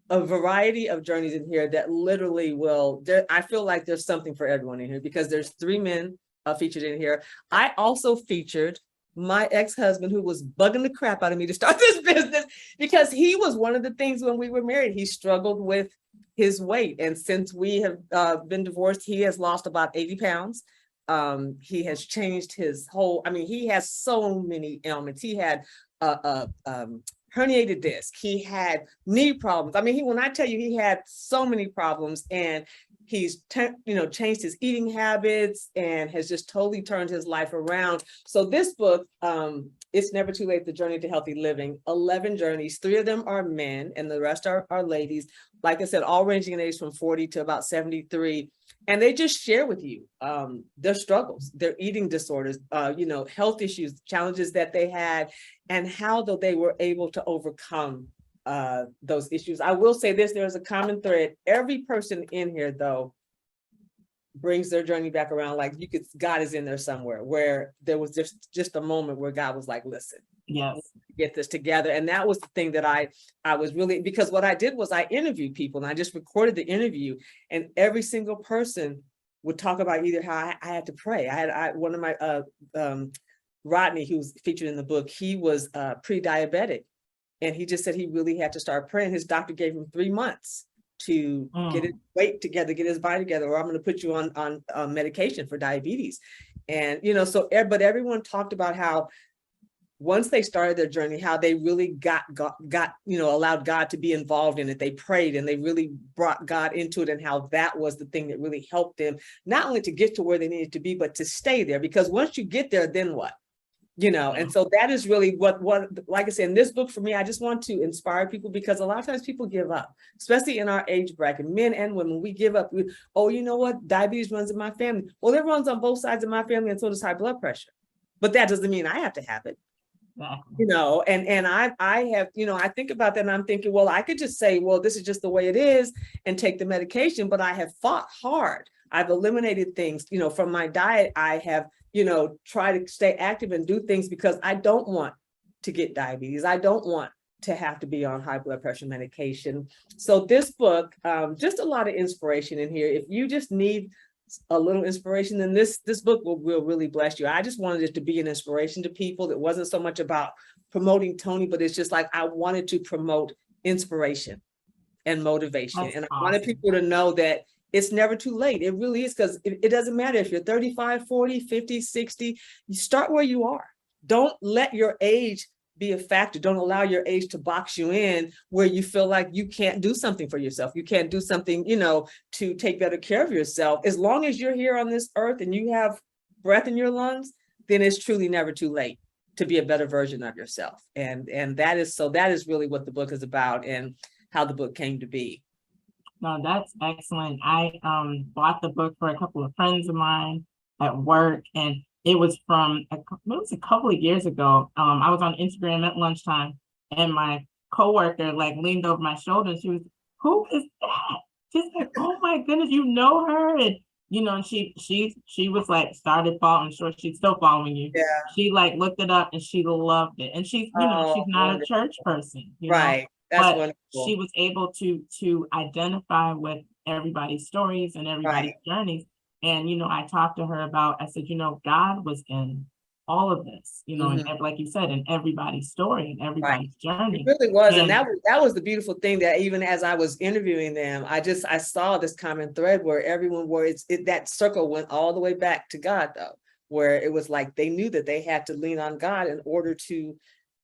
a variety of journeys in here that literally I feel like there's something for everyone in here, because there's 3 men featured in here. I also featured my ex-husband, who was bugging the crap out of me to start this business, because he was one of the things when we were married, he struggled with his weight. And since we have been divorced, he has lost about 80 pounds. He has changed his whole, I mean, he has so many ailments. He had herniated disc. He had knee problems. I mean, when I tell you, he had so many problems, and he's changed his eating habits and has just totally turned his life around. So this book, It's Never Too Late, The Journey to Healthy Living, 11 journeys, 3 of them are men and the rest are ladies. Like I said, all ranging in age from 40 to about 73. And they just share with you their struggles, their eating disorders, health issues, challenges that they had, and how though they were able to overcome those issues. I will say this, there's a common thread. Every person in here, though, brings their journey back around. Like God is in there somewhere, where there was just a moment where God was like, listen, yes, get this together. And that was the thing that I was really, because what I did was I interviewed people, and I just recorded the interview, and every single person would talk about either how I had to pray. I one of my Rodney, who's featured in the book, he was pre-diabetic, and he just said he really had to start praying. His doctor gave him 3 months to get his weight together, get his body together, or I'm going to put you on medication for diabetes. And, but everyone talked about how once they started their journey, how they really got, allowed God to be involved in it. They prayed and they really brought God into it, and how that was the thing that really helped them, not only to get to where they needed to be, but to stay there. Because once you get there, then what? And so that is really what, like I said, in this book for me, I just want to inspire people, because a lot of times people give up, especially in our age bracket, men and women. We give up. You know what? Diabetes runs in my family. Well, it runs on both sides of my family, and so does high blood pressure. But that doesn't mean I have to have it. And I have, I think about that, and I'm thinking, well, I could just say, well, this is just the way it is, and take the medication. But I have fought hard. I've eliminated things, from my diet. I have, try to stay active and do things, because I don't want to get diabetes. I don't want to have to be on high blood pressure medication. So this book, just a lot of inspiration in here. If you just need a little inspiration, then this book will really bless you. I just wanted it to be an inspiration to people. It wasn't so much about promoting Tony, but it's just like, I wanted to promote inspiration and motivation. That's and I awesome. wanted people to know that it's never too late. It really is, because it doesn't matter if you're 35, 40, 50, 60, you start where you are. Don't let your age be a factor. Don't allow your age to box you in, where you feel like you can't do something for yourself. You can't do something, to take better care of yourself. As long as you're here on this earth and you have breath in your lungs, then it's truly never too late to be a better version of yourself. And that is really what the book is about, and how the book came to be. No, that's excellent. I bought the book for a couple of friends of mine at work, and it was from a couple of years ago. I was on Instagram at lunchtime, and my coworker leaned over my shoulder, and she was, "Who is that?" She's like, "Oh my goodness, you know her?" And and she was started following. Sure, she's still following you. Yeah. She looked it up, and she loved it. And she's she's not wonderful. a church person, Right. That's but wonderful. she was able to identify with everybody's stories and everybody's journeys. And, I talked to her about, I said, God was in all of this, and like you said, in everybody's story and everybody's journey. It really was. And that was the beautiful thing, that even as I was interviewing them, I saw this common thread where everyone that circle went all the way back to God, though, where it was like they knew that they had to lean on God in order to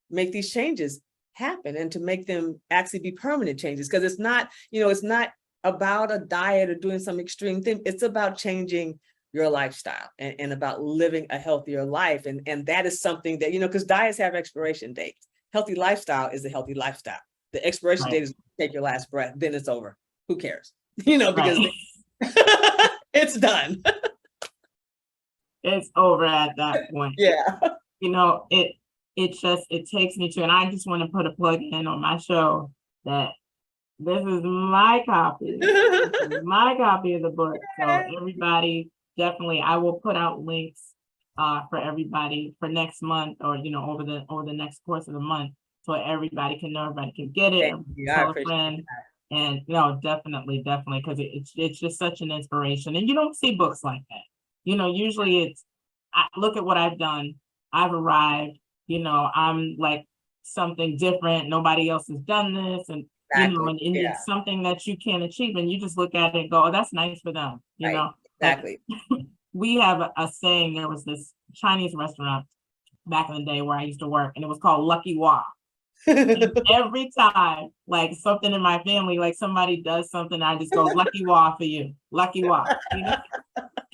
make these changes happen, and to make them actually be permanent changes. Because it's not, it's not about a diet or doing some extreme thing. It's about changing your lifestyle and about living a healthier life. And that is something that, because diets have expiration dates. Healthy lifestyle is a healthy lifestyle. The expiration date is take your last breath, then it's over. Who cares? Because it's done. It's over at that point. Yeah. It takes me to, and I just want to put a plug in on my show that this is my copy. My copy of the book. So everybody, definitely, I will put out links for everybody for next month, or over the next course of the month, so everybody can know, everybody can get it. Tell a friend. And definitely, because it's just such an inspiration. And you don't see books like that. Usually look at what I've done. I've arrived. I'm like something different. Nobody else has done this, and it's something that you can achieve, and you just look at it and go, "Oh, that's nice for them." Exactly. we have a saying. There was this Chinese restaurant back in the day where I used to work, and it was called Lucky Wah. And every time, like something in my family, like somebody does something, I just go, Lucky Wah for you, Lucky Wah. You know,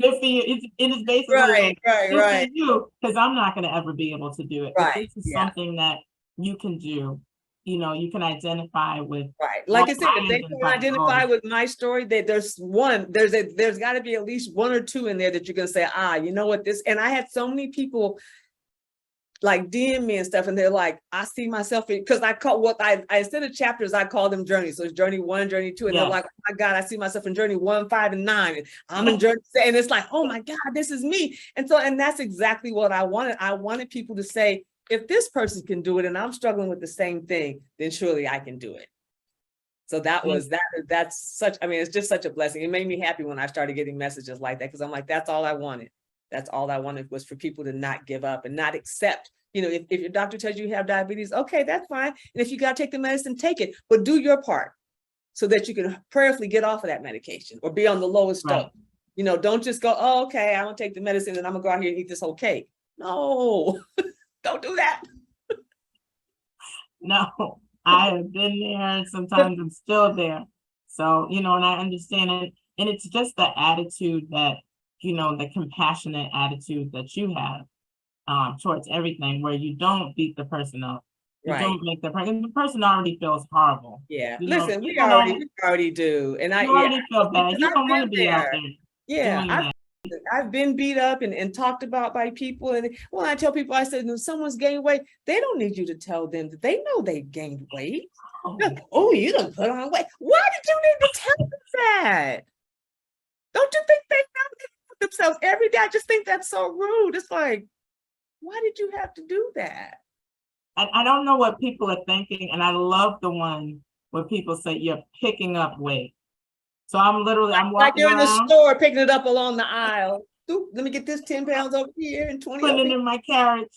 good for you. It is basically Right, like, right, good for right, you, because I'm not going to ever be able to do it. But right. this is Yeah, something that you can do. You know, you can identify with. right. Well, Like I said, I if they can all identify with my story, that there's got to be at least one or two in there that you can say, you know what, this. And I had so many people like DM me and stuff, and they're like, I see myself in, because I call what I instead of chapters, I call them journeys. So it's journey 1, journey 2, and they're like, oh my God, I see myself in journey 1, 5, and 9. And I'm in journey, and it's like, oh my God, this is me. And so, and that's exactly what I wanted. I wanted people to say, if this person can do it and I'm struggling with the same thing, then surely I can do it. So that's such, I mean, it's just such a blessing. It made me happy when I started getting messages like that, because I'm like, that's all I wanted. That's all I wanted, was for people to not give up and not accept. You know, if your doctor tells you have diabetes, okay, that's fine. And if you got to take the medicine, take it, but do your part so that you can prayerfully get off of that medication or be on the lowest dose. Right. You know, don't just go, oh, okay, I'm gonna take the medicine and I'm gonna go out here and eat this whole cake. No, don't do that. No, I have been there. Sometimes I'm still there. So, you know, and I understand it. And it's just the attitude that, you know, the compassionate attitude that you have towards everything, where you don't beat the person up. You Right. don't make the person already feels horrible. Yeah. You know, Listen, we people don't, already do. And you already feel bad. because You I've don't want to been be out there. there Yeah. doing that. I've been beat up and talked about by people. And when I tell people, I said, when someone's gained weight, they don't need you to tell them that. They know they gained weight. Oh, you don't put on weight. Why did you need to tell them that? Don't you think they know themselves every day? I just think that's so rude. It's like, why did you have to do that? I don't know what people are thinking. And I love the one where people say you're picking up weight. So I'm Like walking you're in the around, store picking it up along the aisle. Oop, let me get this 10 pounds over here and 20 over putting it here. in my carriage,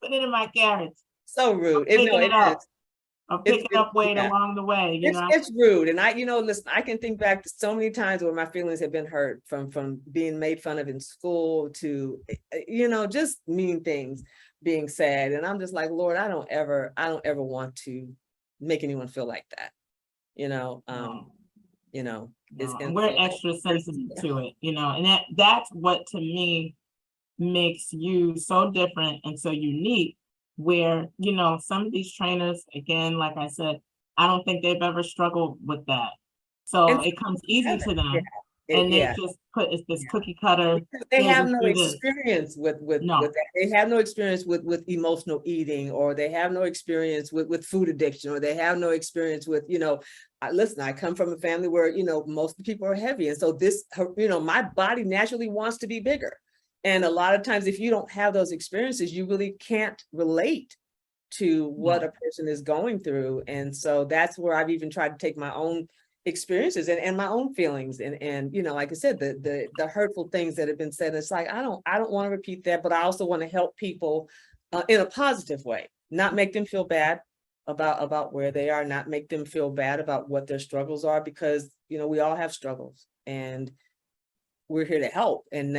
putting it in my carriage, So rude. picking It it up, is. or picking up weight Yeah. along the way. You know, It's rude. And listen, I can think back to so many times where my feelings have been hurt from being made fun of in school to, just mean things being said. And I'm just like, Lord, I don't ever want to make anyone feel like that. no, It's no. And we're extra sensitive to it, you know, and that's what to me makes you so different and so unique, where, you know, some of these trainers, again, like I said, I don't think they've ever struggled with that. So and it comes easy to them. yeah, And they just put it's this cookie cutter. they Here, have just no do this. experience with No. that. They have no experience with emotional eating, or they have no experience with food addiction, or they have no experience with, listen, I come from a family where, most of the people are heavy. And so this, my body naturally wants to be bigger. And a lot of times, if you don't have those experiences, you really can't relate to what a person is going through. And so that's where I've even tried to take my own experiences and my own feelings and like I said, the hurtful things that have been said. It's like, I don't want to repeat that, but I also want to help people in a positive way, not make them feel bad about where they are, not make them feel bad about what their struggles are, because we all have struggles, and we're here to help, and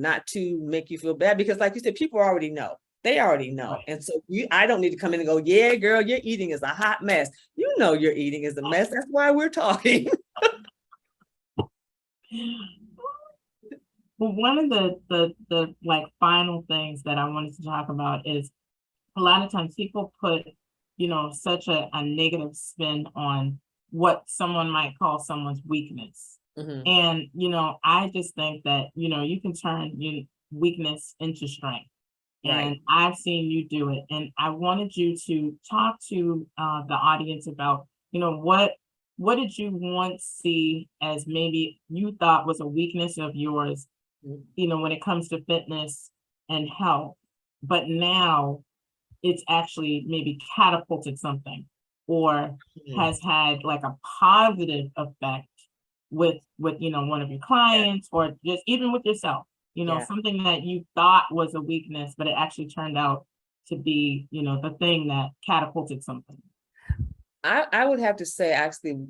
not to make you feel bad, because like you said, people already know. They already know. Right. And so I don't need to come in and go, yeah, girl, your eating is a hot mess. You know your eating is a mess. That's why we're talking. Well, one of the like final things that I wanted to talk about is, a lot of times people put, such a negative spin on what someone might call someone's weakness. Mhm. And, I just think that, you can turn your weakness into strength. Right. And I've seen you do it. And I wanted you to talk to the audience about, what did you once see as maybe you thought was a weakness of yours, when it comes to fitness and health, but now it's actually maybe catapulted something, or has had like a positive effect with one of your clients, or just even with yourself, something that you thought was a weakness, but it actually turned out to be, the thing that catapulted something. I would have to say, actually,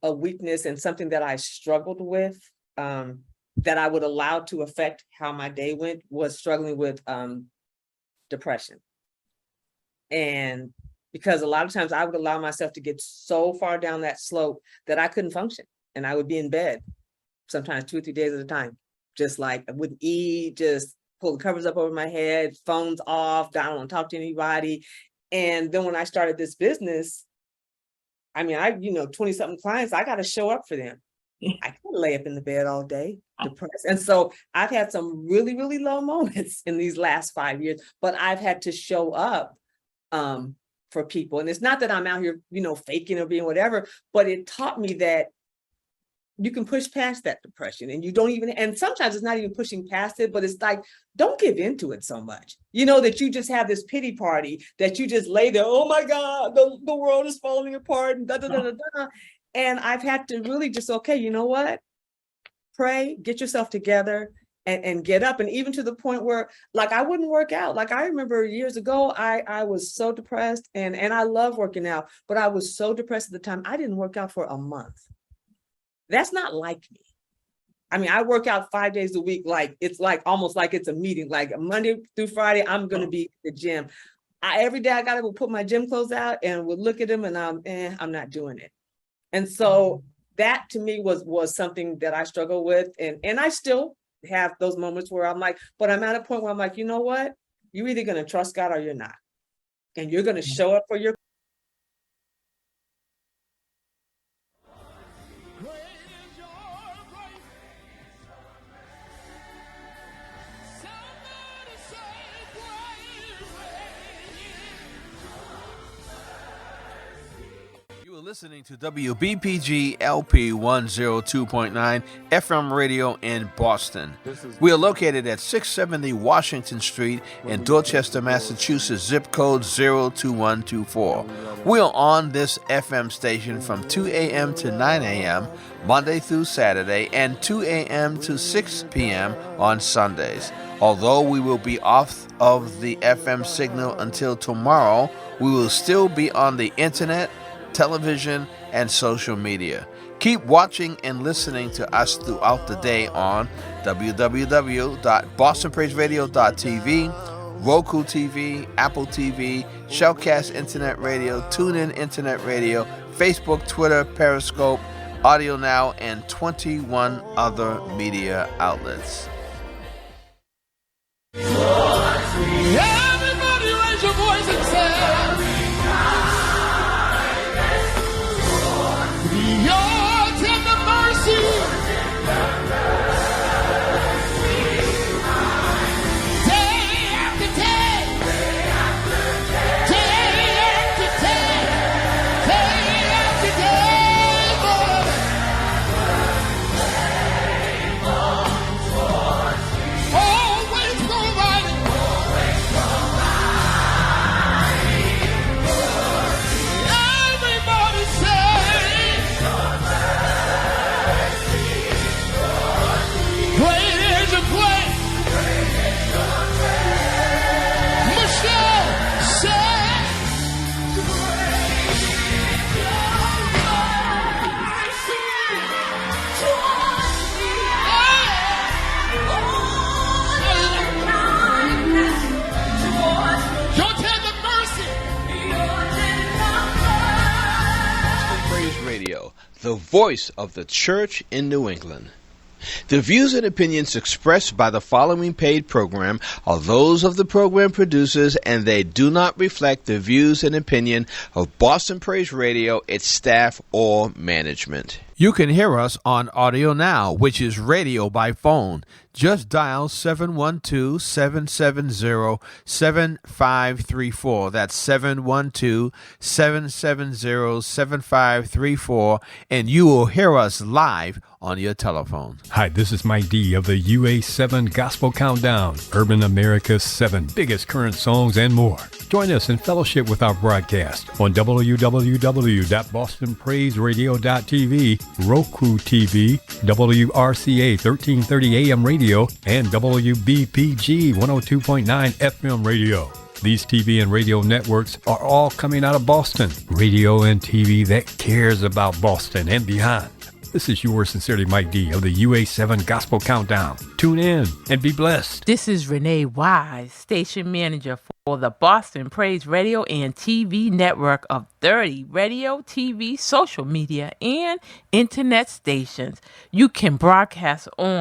a weakness and something that I struggled with that I would allow to affect how my day went was struggling with depression. And because a lot of times I would allow myself to get so far down that slope that I couldn't function. And I would be in bed sometimes 2 or 3 days at a time. Just like I wouldn't eat, just pull the covers up over my head, phones off, I don't want to talk to anybody. And then when I started this business, I mean, 20 something clients, I got to show up for them. I can't lay up in the bed all day depressed. And so I've had some really, really low moments in these last 5 years, but I've had to show up for people. And it's not that I'm out here, faking or being whatever, but it taught me that you can push past that depression and you don't even, and sometimes it's not even pushing past it, but it's like, don't give into it so much, that you just have this pity party, that you just lay there, oh my God, the world is falling apart and da, da, da, da, da. And I've had to really just, okay, you know what? Pray, get yourself together and get up. And even to the point where like, I wouldn't work out. Like I remember years ago, I was so depressed and I love working out, but I was so depressed at the time. I didn't work out for a month. That's not like me. I mean, I work out 5 days a week. Like it's like almost like it's a meeting, like Monday through Friday, I'm going to be at the gym. Every day I got to put my gym clothes out and would look at them and I'm not doing it. And so that to me was something that I struggle with. And I still have those moments where I'm like, but I'm at a point where I'm like, you know what? You're either going to trust God or you're not. And you're going to show up for your listening to WBPG LP 102.9 FM radio in Boston. We are located at 670 Washington Street in Dorchester, Massachusetts, zip code 02124. We are on this FM station from 2 a.m. to 9 a.m. Monday through Saturday and 2 a.m. to 6 p.m. on Sundays. Although we will be off of the FM signal until tomorrow, we will still be on the internet, television, and social media. Keep watching and listening to us throughout the day on www.bostonpraiseradio.tv, Roku TV, Apple TV, Shellcast Internet Radio, TuneIn Internet Radio, Facebook, Twitter, Periscope, Audio Now, and 21 other media outlets. Everybody raise your voice and say, your tender mercy, day after day, day after day, Lord. Always providing. Everybody say, great is your grace. Michelle said, your tender mercy. Praise Radio, the voice of the church in New England. The views and opinions expressed by the following paid program are those of the program producers, and they do not reflect the views and opinion of Boston Praise Radio, its staff, or management. You can hear us on Audio Now, which is radio by phone. Just dial 712-770-7534. That's 712-770-7534, and you will hear us live on your telephone. Hi, this is Mike D of the UA7 Gospel Countdown, Urban America's 7 biggest current songs and more. Join us in fellowship with our broadcast on www.bostonpraiseradio.tv, Roku TV, WRCA 1330 AM radio, and WBPG 102.9 FM radio. These TV and radio networks are all coming out of Boston. Radio and TV that cares about Boston and beyond. This is yours sincerely, Mike D of the UA7 Gospel Countdown. Tune in and be blessed. This is Renee Wise, station manager for the Boston Praise Radio and TV network of 30 radio, TV, social media, and internet stations. You can broadcast on